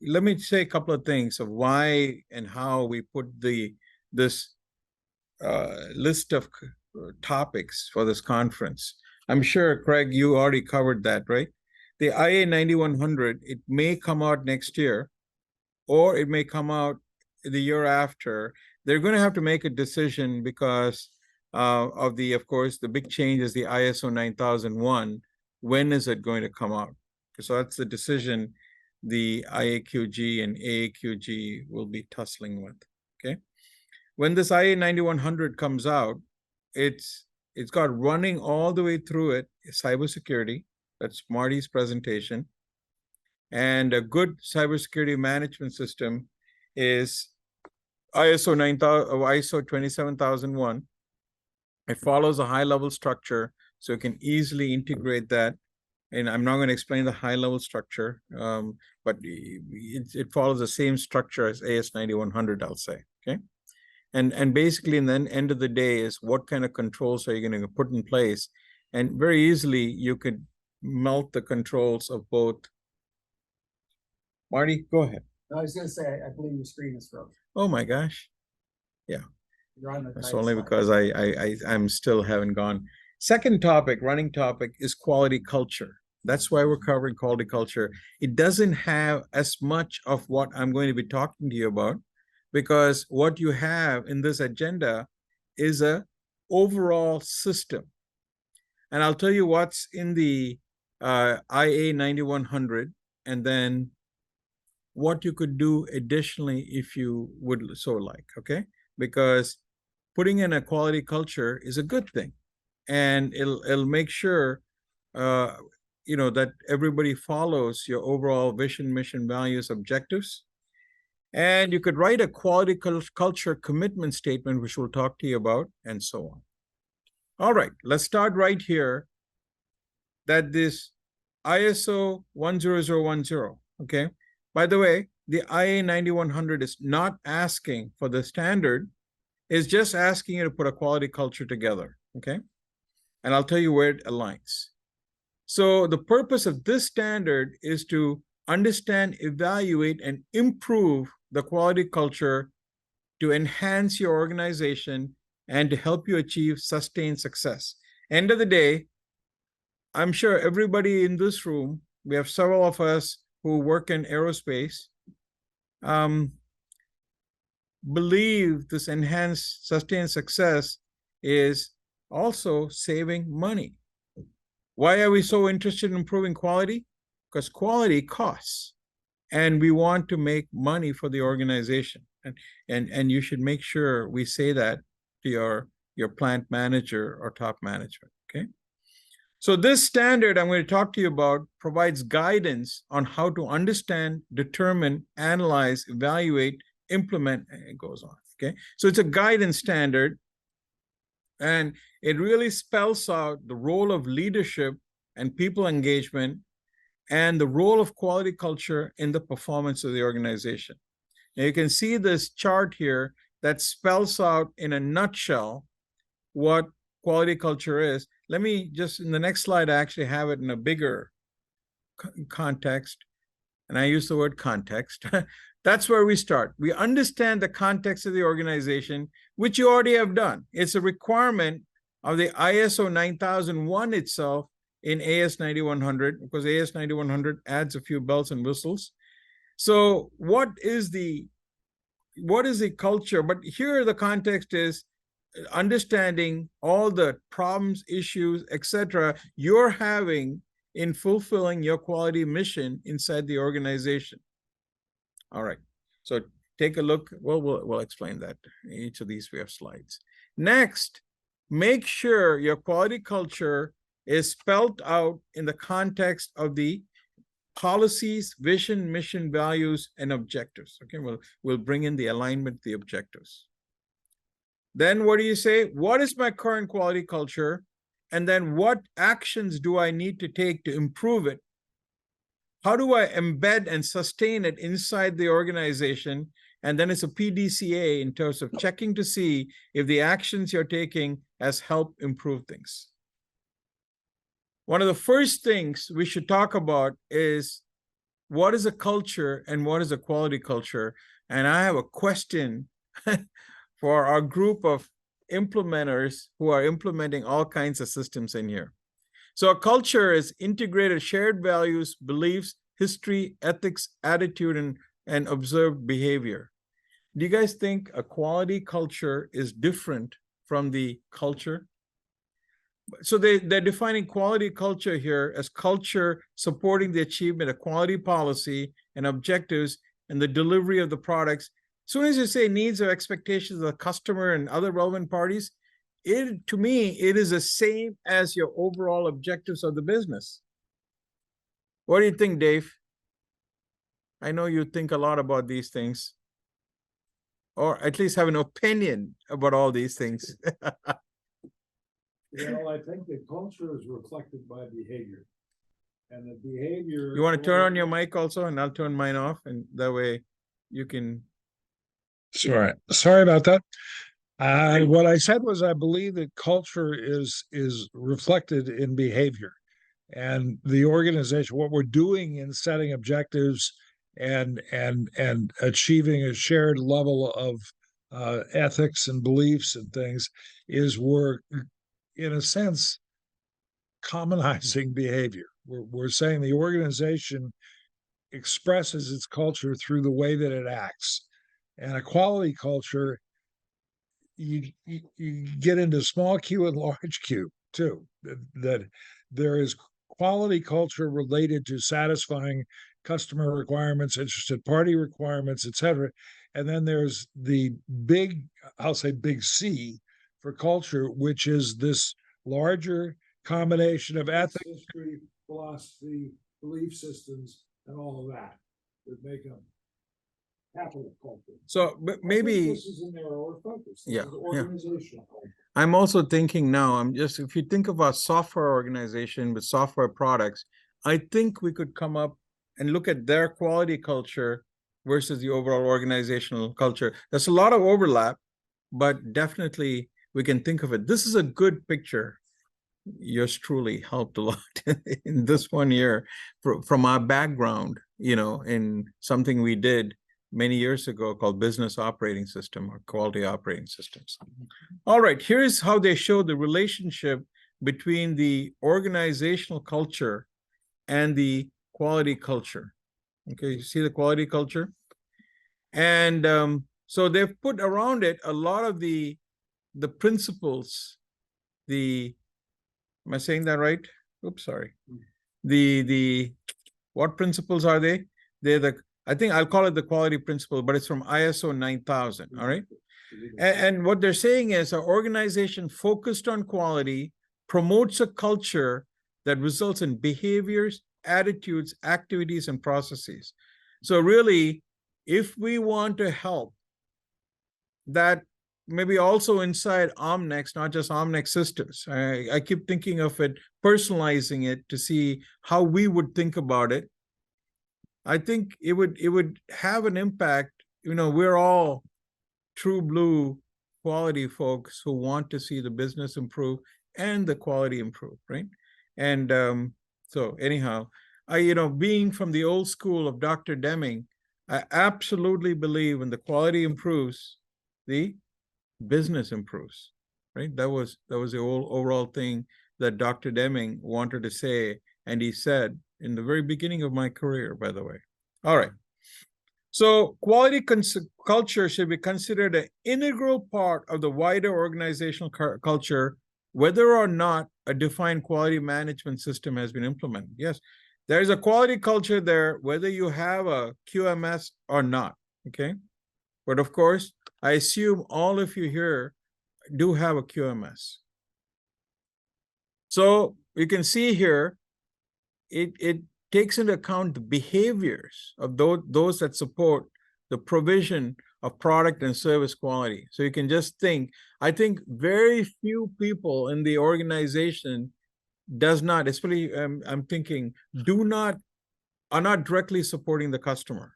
let me say a couple of things of why and how we put this list of topics for this conference. I'm sure, Craig, you already covered that, right? The IA 9100, it may come out next year, or it may come out the year after. They're going to have to make a decision because of course, the big change is the ISO 9001. When is it going to come out? So that's the decision the IAQG and AAQG will be tussling with, okay? When this IA 9100 comes out, it's got running all the way through it cybersecurity. That's Marty's presentation. And a good cybersecurity management system is ISO 27001. It follows a high-level structure, so you can easily integrate that. And I'm not going to explain the high-level structure, but it follows the same structure as AS 9100, I'll say, okay? And basically, in the end of the day, is what kind of controls are you going to put in place? And very easily, you could melt the controls of both. Marty, go ahead. I was going to say, I believe your screen is frozen. Oh my gosh. Yeah. You're on the That's right only side. because I'm still haven't gone. Second topic, running topic, is quality culture. That's why we're covering quality culture. It doesn't have as much of what I'm going to be talking to you about, because what you have in this agenda is a overall system. And I'll tell you what's in the IA 9100, and then what you could do additionally if you would so like, okay? Because putting in a quality culture is a good thing, and it'll make sure that everybody follows your overall vision, mission, values, objectives. And you could write a quality culture commitment statement, which we'll talk to you about, and so on. All right, let's start right here. That this ISO 10010, okay? By the way, the IA 9100 is not asking for the standard, it's just asking you to put a quality culture together, okay? And I'll tell you where it aligns. So the purpose of this standard is to understand, evaluate, and improve the quality culture to enhance your organization and to help you achieve sustained success. End of the day, I'm sure everybody in this room, we have several of us who work in aerospace, believe this enhanced sustained success is also saving money. Why are we so interested in improving quality? Because quality costs, and we want to make money for the organization. And you should make sure we say that to your plant manager or top management, okay? So this standard I'm going to talk to you about provides guidance on how to understand, determine, analyze, evaluate, implement, and it goes on, okay? So it's a guidance standard, and it really spells out the role of leadership and people engagement and the role of quality culture in the performance of the organization. Now you can see this chart here that spells out in a nutshell what quality culture is. Let me just, in the next slide, I actually have it in a bigger context, and I use the word context. That's where we start. We understand the context of the organization, which you already have done. It's a requirement of the ISO 9001 itself in AS 9100, because AS 9100 adds a few bells and whistles. So what is the culture? But here the context is understanding all the problems, issues, etc. you're having in fulfilling your quality mission inside the organization. All right, so take a look. Well, we'll explain that. In each of these we have slides. Next, make sure your quality culture is spelled out in the context of the policies, vision, mission, values, and objectives. Okay, we'll bring in the alignment, the objectives. Then what do you say? What is my current quality culture? And then what actions do I need to take to improve it? How do I embed and sustain it inside the organization? And then it's a PDCA in terms of checking to see if the actions you're taking has helped improve things. One of the first things we should talk about is what is a culture and what is a quality culture? And I have a question for our group of implementers who are implementing all kinds of systems in here. So a culture is integrated shared values, beliefs, history, ethics, attitude, and observed behavior. Do you guys think a quality culture is different from the culture? So they're defining quality culture here as culture supporting the achievement of quality policy and objectives and the delivery of the products. As soon as you say needs or expectations of the customer and other relevant parties, to me, it is the same as your overall objectives of the business. What do you think, Dave? I know you think a lot about these things, or at least have an opinion about all these things. Well, I think the culture is reflected by behavior. And the behavior. You want to turn on your mic also, and I'll turn mine off, and that way you can. Sorry about that. What I said was I believe that culture is reflected in behavior, and the organization, what we're doing in setting objectives and achieving a shared level of ethics and beliefs and things is we're, in a sense, commonizing behavior. We're saying the organization expresses its culture through the way that it acts. And a quality culture, you get into small Q and large Q too. That there is quality culture related to satisfying customer requirements, interested party requirements, etc. And then there's the big, I'll say big C for culture, which is this larger combination of ethics, history, philosophy, belief systems, and all of that make up capital culture. So maybe this is a narrower focus. This yeah, is organizational culture. I'm also thinking now, if you think of a software organization with software products, I think we could come up and look at their quality culture versus the overall organizational culture. There's a lot of overlap, but definitely we can think of it. This is a good picture. Yours truly helped a lot in this 1 year from our background, in something we did many years ago called business operating system or quality operating systems. All right, here's how they show the relationship between the organizational culture and the quality culture. Okay, you see the quality culture? And so they've put around it a lot of the principles, am I saying that right? Oops, sorry. What principles are they? I think I'll call it the quality principle, but it's from ISO 9000, all right? And what they're saying is an organization focused on quality promotes a culture that results in behaviors, attitudes, activities, and processes. So really, if we want to help that, maybe also inside Omnex, not just Omnex systems. I keep thinking of it, personalizing it to see how we would think about it. I think it would have an impact. We're all true blue quality folks who want to see the business improve and the quality improve, right? And so anyhow, being from the old school of Dr. Deming, I absolutely believe when the quality improves, the business improves, right? That was the whole overall thing that Dr. Deming wanted to say, and he said in the very beginning of my career, by the way. All right. So quality culture should be considered an integral part of the wider organizational culture, whether or not a defined quality management system has been implemented. Yes, there is a quality culture there, whether you have a QMS or not, okay? But of course, I assume all of you here do have a QMS. So you can see here, it takes into account the behaviors of those that support the provision of product and service quality. So you can just think, I think very few people in the organization does not, especially I'm thinking, are not directly supporting the customer.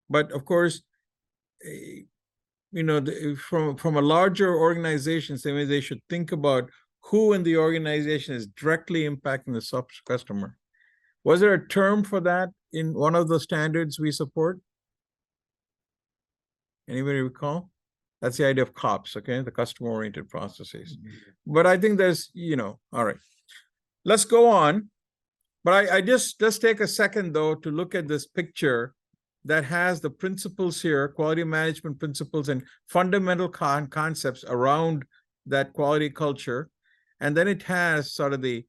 But of course, from a larger organization, they should think about who in the organization is directly impacting the customer. Was there a term for that in one of the standards we support? Anybody recall? That's the idea of COPS, okay? The customer-oriented processes. But I think there's, all right. Let's go on. But I just take a second, though, to look at this picture that has the principles here, quality management principles and fundamental concepts around that quality culture. And then it has sort of the,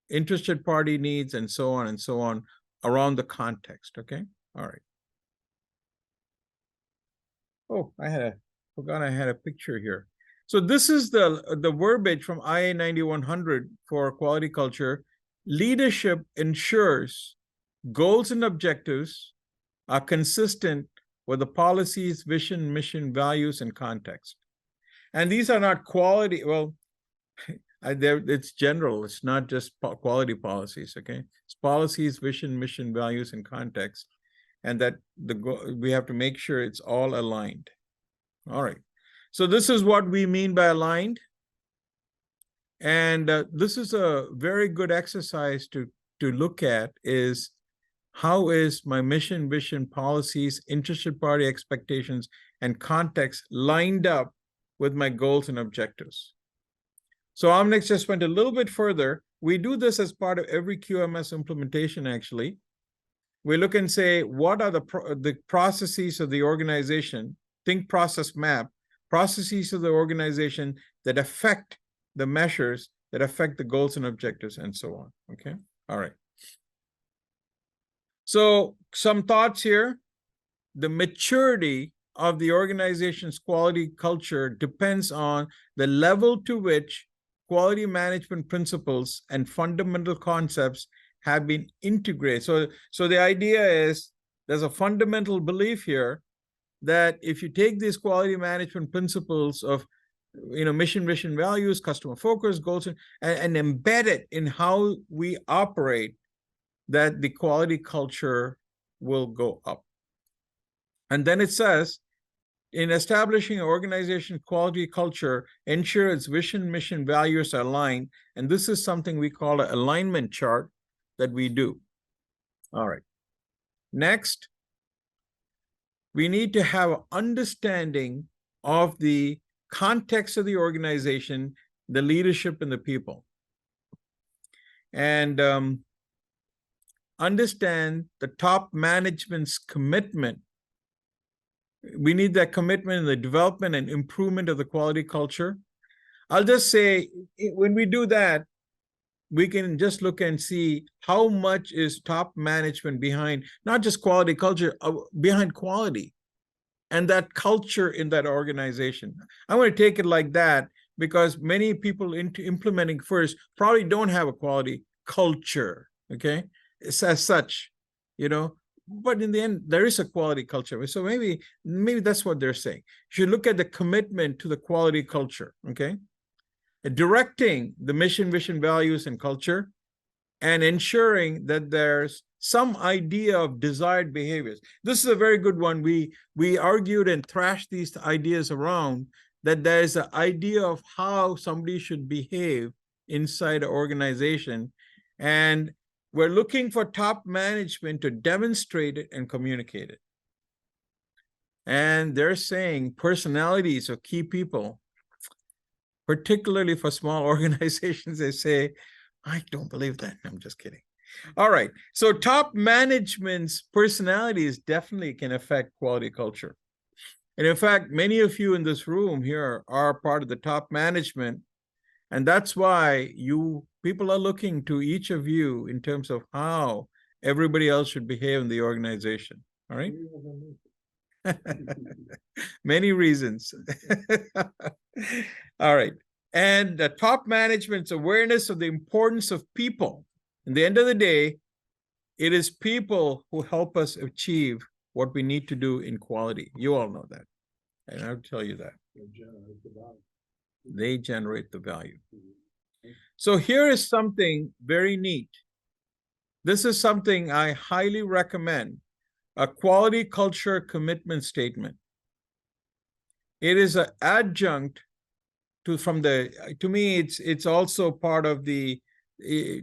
interested party needs and so on around the context, okay? All right. Oh, forgot I had a picture here. So this is the verbiage from IA 9100 for quality culture. Leadership ensures goals and objectives are consistent with the policies, vision, mission, values, and context. And these are not quality, well, it's general. It's not just quality policies, okay? It's policies, vision, mission, values, and context. And that we have to make sure it's all aligned. All right. So this is what we mean by aligned. And this is a very good exercise to look at is how is my mission, vision, policies, interested party expectations, and context lined up with my goals and objectives. So Omnex just went a little bit further. We do this as part of every QMS implementation, actually. We look and say, what are the processes of the organization, think process map, processes of the organization that affect the measures, that affect the goals and objectives, and so on, okay? All right. So some thoughts here. The maturity of the organization's quality culture depends on the level to which quality management principles and fundamental concepts have been integrated. So the idea is there's a fundamental belief here that if you take these quality management principles of mission, vision, values, customer focus, goals, and embed it in how we operate, that the quality culture will go up. And then it says, in establishing an organization quality culture, ensure its vision, mission, values are aligned. And this is something we call an alignment chart that we do. All right. Next, we need to have an understanding of the context of the organization, the leadership, and the people. And understand the top management's commitment. We need that commitment in the development and improvement of the quality culture. I'll just say, when we do that, we can just look and see how much is top management behind, not just quality culture, behind quality and that culture in that organization. I want to take it like that because many people into implementing first probably don't have a quality culture, okay? It's as such, but in the end, there is a quality culture. So maybe that's what they're saying. You should look at the commitment to the quality culture, okay? Directing the mission, vision, values, and culture, and ensuring that there's some idea of desired behaviors. This is a very good one. We argued and thrashed these ideas around, that there's an idea of how somebody should behave inside an organization. And we're looking for top management to demonstrate it and communicate it. And they're saying personalities of key people, particularly for small organizations, they say, I don't believe that. I'm just kidding. All right. So top management's personalities definitely can affect quality culture. And in fact, many of you in this room here are part of the top management. And that's why people are looking to each of you in terms of how everybody else should behave in the organization. All right. Many reasons. All right. And the top management's awareness of the importance of people. In the end of the day, it is people who help us achieve what we need to do in quality. You all know that. And I'll tell you that. They generate the value. So here is something very neat. This is something I highly recommend. A quality culture commitment statement. It is an adjunct to me, it's also part of the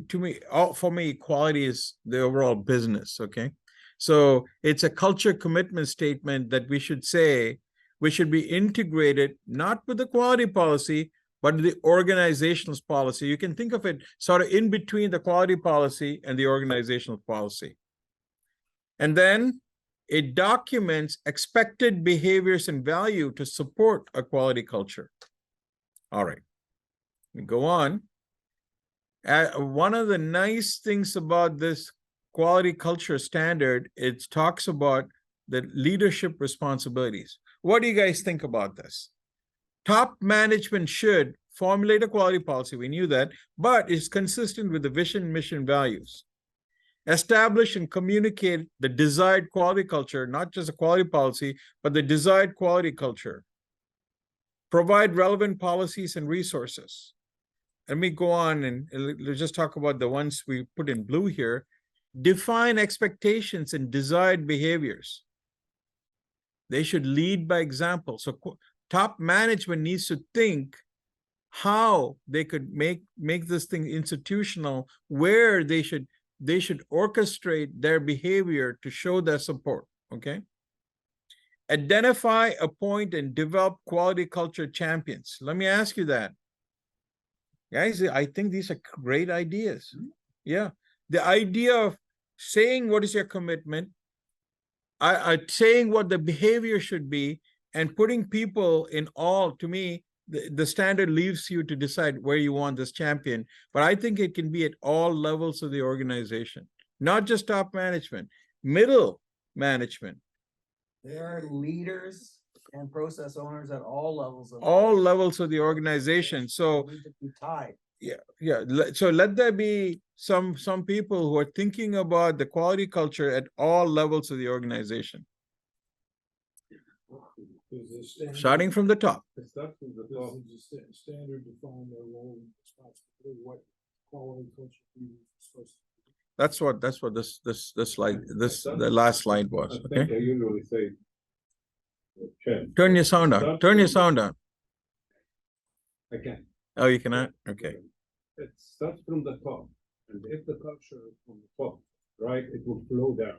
to me, for me, quality is the overall business. Okay. So it's a culture commitment statement that we should say we should be integrated, not with the quality policy, but the organizational policy. You can think of it sort of in between the quality policy and the organizational policy. And then it documents expected behaviors and value to support a quality culture. All right, we go on. One of the nice things about this quality culture standard, it talks about the leadership responsibilities. What do you guys think about this? Top management should formulate a quality policy, we knew that, but it's consistent with the vision, mission, values. Establish and communicate the desired quality culture, not just a quality policy, but the desired quality culture. Provide relevant policies and resources. Let me go on and let's just talk about the ones we put in blue here. Define expectations and desired behaviors. They should lead by example. So top management needs to think how they could make this thing institutional, where they should orchestrate their behavior to show their support. Okay. Identify, appoint, and develop quality culture champions. Let me ask you that. Guys, I think these are great ideas. Yeah. The idea of saying what is your commitment, saying what the behavior should be, and putting people in all, to me, the standard leaves you to decide where you want this champion. But I think it can be at all levels of the organization, not just top management, middle management. There are leaders and process owners at all levels of The organization. So tied. Yeah. So let there be some people who are thinking about the quality culture at all levels of the organization. Starting from the top. Standard define their role and responsibility, what quality culture is supposed to be. That's what this slide, the last slide was. Okay. I usually say, Turn your sound on. Turn your sound on. I can. Oh, you cannot? Okay. It starts from the top, and if the culture is from the top, right, it will flow down.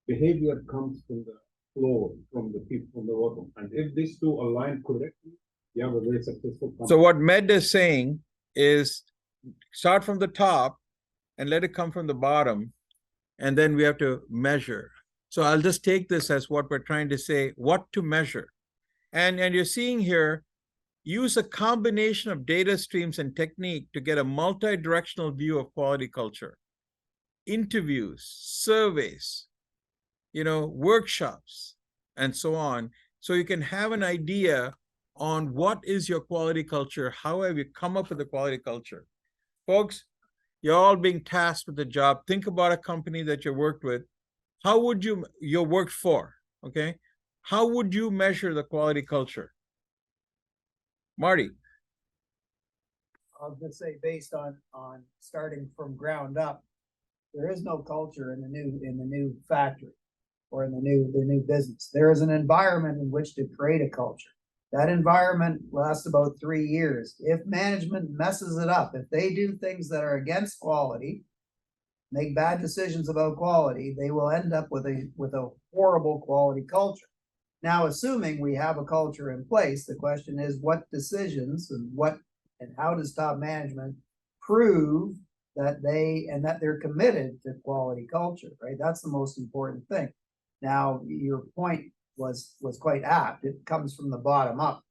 Behavior comes from the floor, from the people from the bottom, and if these two align correctly, you have a very successful company. So what Med is saying is start from the top and let it come from the bottom, and then we have to measure. So I'll just take this as what we're trying to say, what to measure. And you're seeing here, use a combination of data streams and technique to get a multi-directional view of quality culture. Interviews, surveys, workshops, and so on. So you can have an idea on what is your quality culture, how have you come up with the quality culture. Folks, you're all being tasked with the job. Think about a company that you worked with. How would you worked for, okay? How would you measure the quality culture? Marty. I'll just say, based on starting from ground up, there is no culture in the new factory or in the new business. There is an environment in which to create a culture. That environment lasts about 3 years. If management messes it up, if they do things that are against quality, make bad decisions about quality, they will end up with a horrible quality culture. Now, assuming we have a culture in place, the question is what decisions and how does top management prove that they're committed to quality culture, right? That's the most important thing. Now, your point was quite apt. It comes from the bottom up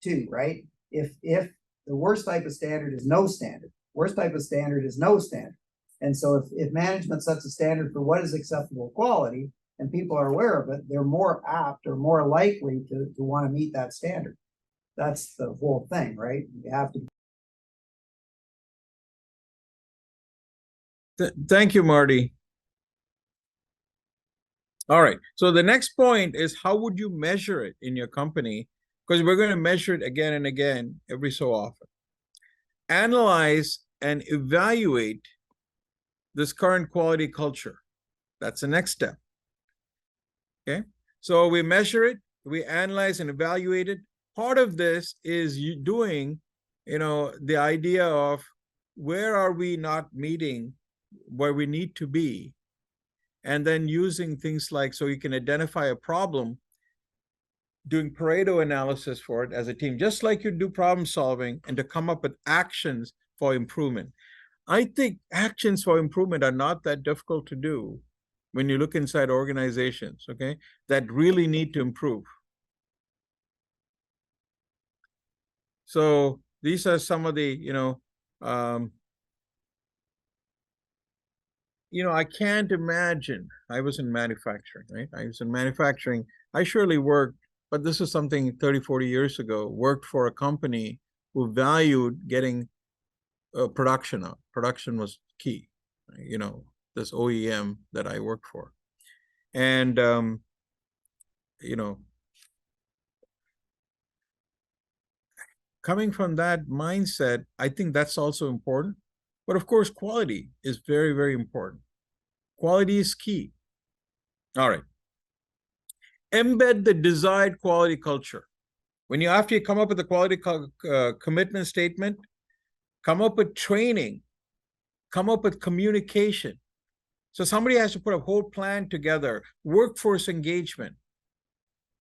too, right? If the worst type of standard is no standard, worst type of standard is no standard. And so if management sets a standard for what is acceptable quality and people are aware of it, they're more apt or more likely to want to meet that standard. That's the whole thing, right? You have to. Thank you, Marty. All right. So the next point is, how would you measure it in your company? Because we're going to measure it again and again every so often. Analyze and evaluate this current quality culture. That's the next step. Okay. So we measure it, we analyze and evaluate it. Part of this is you doing, the idea of where are we not meeting where we need to be, and then using things like, so you can identify a problem, doing Pareto analysis for it as a team, just like you do problem solving, and to come up with actions for improvement. I think actions for improvement are not that difficult to do when you look inside organizations, okay, that really need to improve. So these are some of the, I can't imagine. I was in manufacturing, right? I was in manufacturing. I surely worked, but this is something 30, 40 years ago, worked for a company who valued getting production up. Production was key, this OEM that I worked for. And, coming from that mindset, I think that's also important. But of course, quality is very, very important. Quality is key. All right. Embed the desired quality culture. After you come up with the quality commitment statement, come up with training, come up with communication. So somebody has to put a whole plan together, workforce engagement,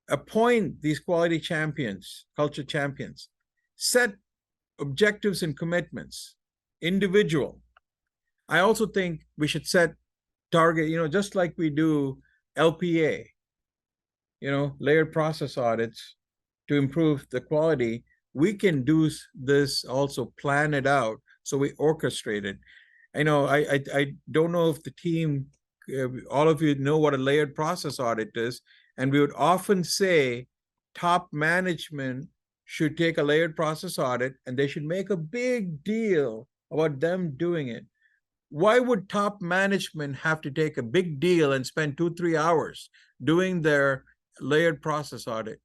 appoint these quality champions, culture champions, set objectives and commitments, individual. I also think we should set target, just like we do LPA, layered process audits to improve the quality. We can do this also, plan it out, so we orchestrate it. I don't know if the team, all of you know what a layered process audit is, and we would often say top management should take a layered process audit, and they should make a big deal about them doing it. Why would top management have to take a big deal and spend 2-3 hours doing their layered process audit?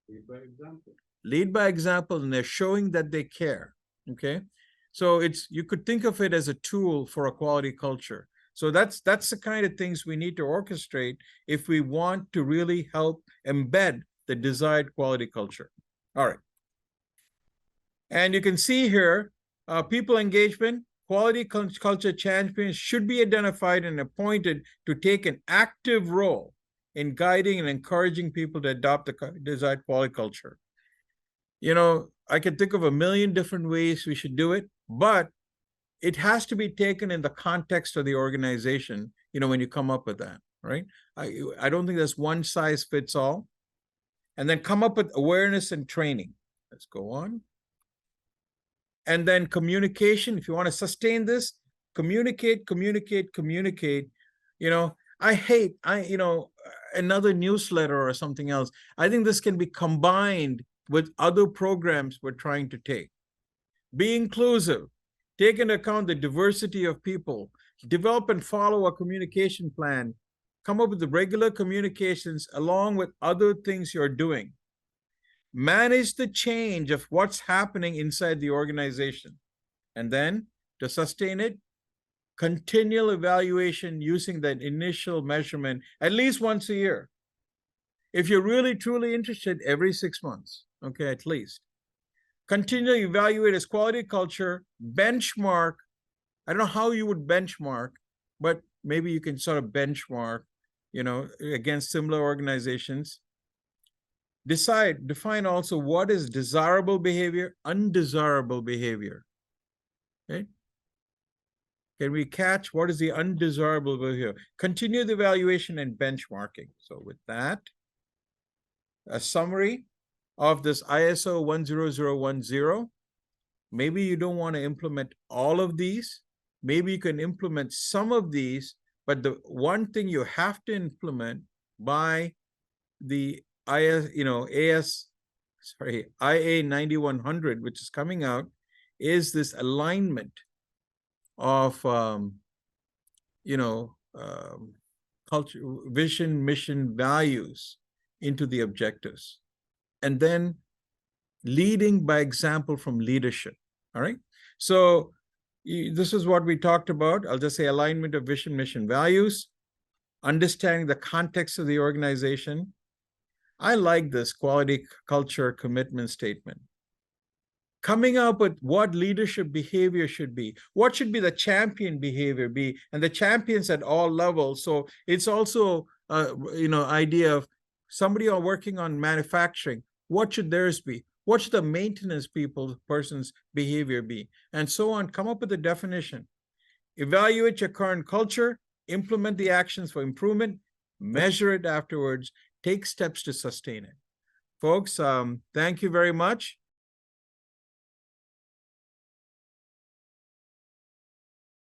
Lead by example. Lead by example, and they're showing that they care, okay? So you could think of it as a tool for a quality culture. So that's the kind of things we need to orchestrate if we want to really help embed the desired quality culture. All right. And you can see here, people engagement, quality culture champions should be identified and appointed to take an active role in guiding and encouraging people to adopt the desired quality culture. I could think of a million different ways we should do it, but it has to be taken in the context of the organization, when you come up with that, right? I don't think there's one size fits all. And then come up with awareness and training. Let's go on. And then communication. If you want to sustain this, communicate. I hate, another newsletter or something else. I think this can be combined with other programs we're trying to take. Be inclusive. Take into account the diversity of people. Develop and follow a communication plan. Come up with the regular communications along with other things you're doing. Manage the change of what's happening inside the organization. And then to sustain it, continual evaluation using that initial measurement at least once a year. If you're really, truly interested, every 6 months, okay, at least. Continually evaluate as quality culture, benchmark. I don't know how you would benchmark, but maybe you can sort of benchmark, against similar organizations. Define also what is desirable behavior, undesirable behavior. Okay? Can we catch what is the undesirable behavior? Continue the evaluation and benchmarking. So with that, a summary of this ISO 10010. Maybe you don't want to implement all of these. Maybe you can implement some of these, but the one thing you have to implement by the IA 9100, which is coming out, is this alignment of culture, vision, mission, values into the objectives, and then leading by example from leadership. All right. So this is what we talked about. I'll just say alignment of vision, mission, values, understanding the context of the organization. I like this quality culture commitment statement. coming up with what leadership behavior should be, what should be the champion behavior be, and the champions at all levels. So it's also idea of somebody are working on manufacturing, what should theirs be, what should the maintenance person's behavior be, and so on. Come up with a definition, evaluate your current culture, implement the actions for improvement, measure it afterwards, take steps to sustain it. Folks, thank you very much.